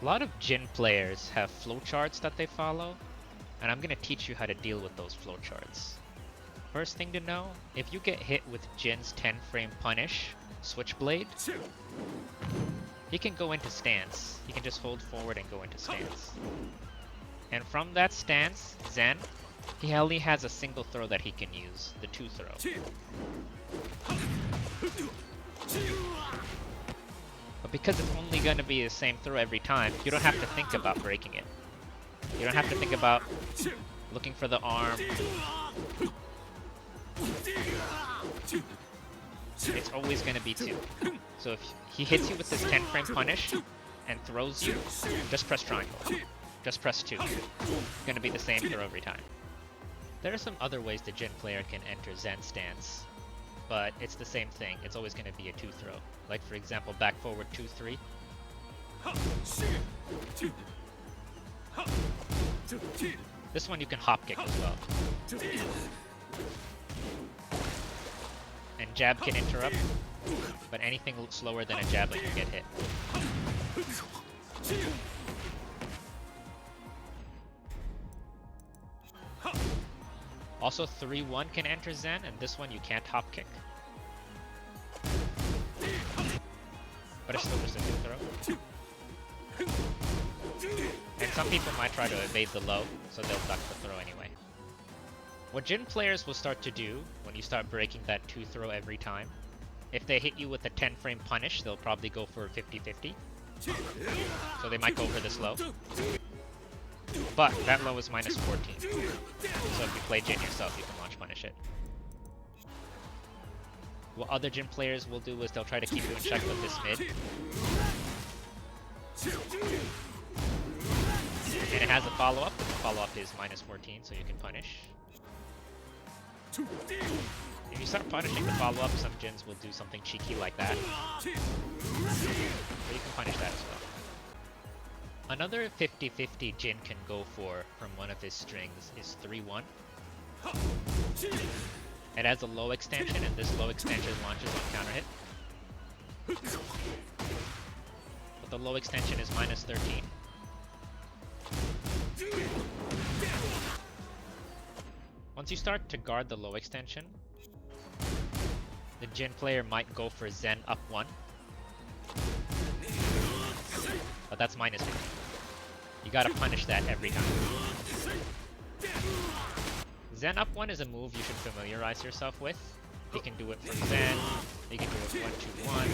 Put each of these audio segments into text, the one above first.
A lot of Jin players have flowcharts that they follow, and I'm gonna teach you how to deal with those flowcharts. First thing to know, if you get hit with Jin's 10 frame punish, Switchblade, he can go into stance. He can just hold forward and go into stance. And from that stance, Zen, he only has a single throw that he can use, the 2 throw. But because it's only going to be the same throw every time, you don't have to think about breaking it. You don't have to think about looking for the arm. It's always going to be 2. So if he hits you with this 10 frame punish and throws you, just press triangle. Just press 2. It's going to be the same throw every time. There are some other ways the Jin player can enter Zen stance, but it's the same thing. It's always going to be a 2 throw. Like for example, back forward 2-3. This one you can hop kick as well. And jab can interrupt, but anything slower than a jab will get hit. Also 3-1 can enter Zen, and this one you can't hop kick. But it's still just a 2 throw. And some people might try to evade the low, so they'll duck the throw anyway. What Jin players will start to do when you start breaking that 2 throw every time, if they hit you with a 10 frame punish, they'll probably go for 50-50. So they might go for this low. But that low is -14. So if you play Jin yourself, you can launch punish it. What other Jin players will do is they'll try to keep you in check with this mid. And it has a follow-up, but the follow-up is -14, so you can punish. If you start punishing the follow-up, some Jins will do something cheeky like that. But you can punish that as well. Another 50-50 Jin can go for from one of his strings is 3-1. It has a low extension, and this low extension launches on counter hit. But the low extension is -13. Once you start to guard the low extension, the Jin player might go for Zen up 1. But that's -50. You gotta punish that every time. Zen up 1 is a move you should familiarize yourself with. You can do it from Zen, you can do it 1-2-1.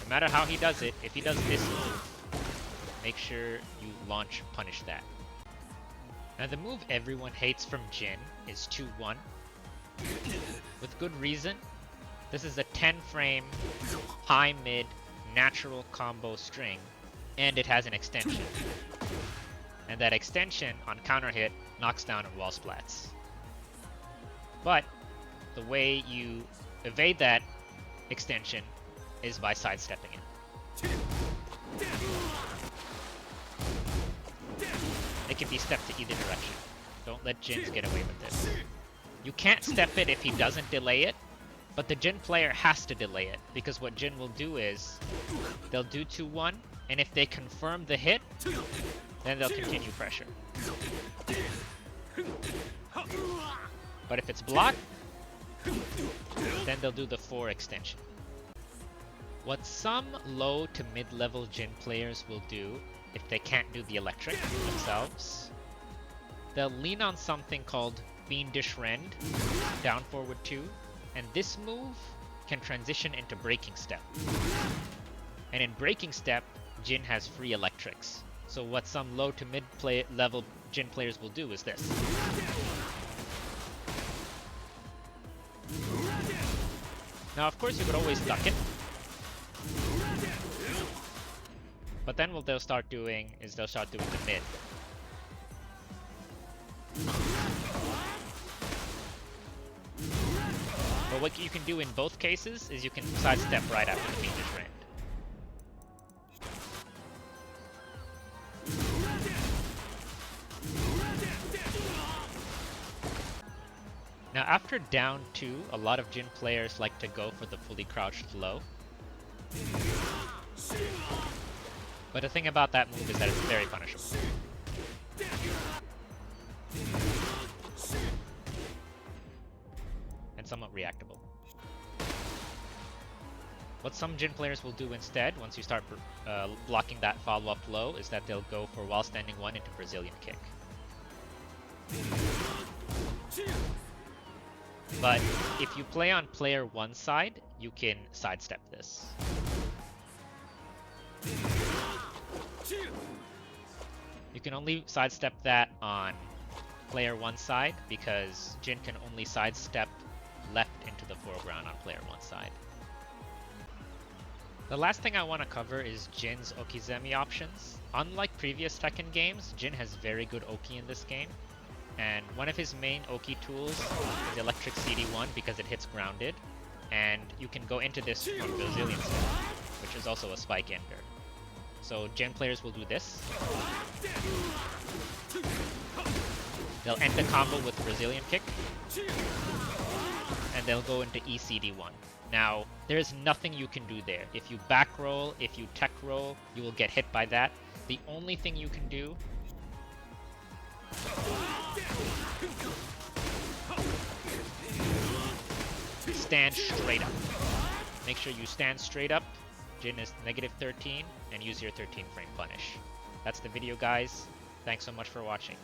No matter how he does it, if he does this move, make sure you launch punish that. Now the move everyone hates from Jin is 2-1. With good reason. This is a 10 frame, high mid, natural combo string, and it has an extension. And that extension on counter hit knocks down on wall splats. But the way you evade that extension is by sidestepping it. It can be stepped to either direction. Don't let Jins get away with this. You can't step it if he doesn't delay it, but the Jin player has to delay it, because what Jin will do is they'll do 2-1, and if they confirm the hit, then they'll continue pressure. But if it's blocked, then they'll do the 4 extension. What some low to mid-level Jin players will do if they can't do the electric themselves, they'll lean on something called Fiendish Rend, down forward 2, and this move can transition into breaking step. And in breaking step, Jin has free electrics. So what some low to mid level Jin players will do is this. Now of course you could always duck it. But then what they'll start doing is they'll start doing the mid. But what you can do in both cases is you can sidestep right after the Fiendish Rend. Now after down 2, a lot of Jin players like to go for the fully crouched low. But the thing about that move is that it's very punishable. And somewhat reactable. What some Jin players will do instead, once you start blocking that follow-up low, is that they'll go for while standing 1 into Brazilian kick. But if you play on player 1 side, you can sidestep this. You can only sidestep that on player 1 side because Jin can only sidestep left into the foreground on player 1 side. The last thing I want to cover is Jin's Okizeme options. Unlike previous Tekken games, Jin has very good Oki in this game. And one of his main Oki tools is Electric CD1 because it hits grounded. And you can go into this from Brazilian style, which is also a spike ender. So Jin players will do this. They'll end the combo with Brazilian kick. And they'll go into ECD1. Now, there's nothing you can do there. If you back roll, if you tech roll, you will get hit by that. The only thing you can do stand straight up. Make sure you stand straight up. Jin is -13 and use your 13 frame punish. That's the video, guys. Thanks so much for watching.